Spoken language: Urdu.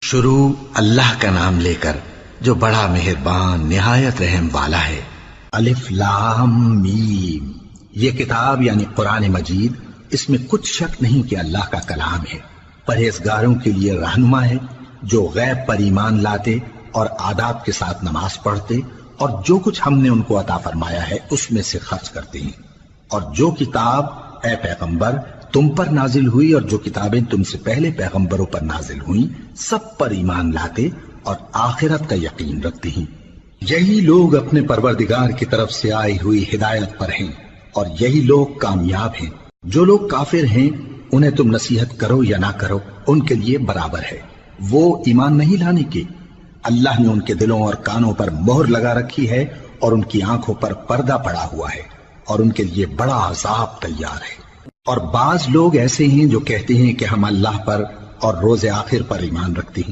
شروع اللہ کا نام لے کر جو بڑا مہربان نہایت رحم والا ہے۔ الف لام میم، یہ کتاب یعنی قرآن مجید، اس میں کچھ شک نہیں کہ اللہ کا کلام ہے، پرہیزگاروں کے لیے رہنما ہے، جو غیب پر ایمان لاتے اور آداب کے ساتھ نماز پڑھتے اور جو کچھ ہم نے ان کو عطا فرمایا ہے اس میں سے خرچ کرتے ہیں، اور جو کتاب اے پیغمبر تم پر نازل ہوئی اور جو کتابیں تم سے پہلے پیغمبروں پر نازل ہوئیں سب پر ایمان لاتے اور آخرت کا یقین رکھتے ہیں۔ یہی لوگ اپنے پروردگار کی طرف سے آئی ہوئی ہدایت پر ہیں اور یہی لوگ کامیاب ہیں۔ جو لوگ کافر ہیں انہیں تم نصیحت کرو یا نہ کرو ان کے لیے برابر ہے، وہ ایمان نہیں لانے کے۔ اللہ نے ان کے دلوں اور کانوں پر مہر لگا رکھی ہے اور ان کی آنکھوں پر پردہ پڑا ہوا ہے اور ان کے لیے بڑا عذاب تیار ہے۔ اور بعض لوگ ایسے ہیں جو کہتے ہیں کہ ہم اللہ پر اور روز آخر پر ایمان رکھتے ہیں،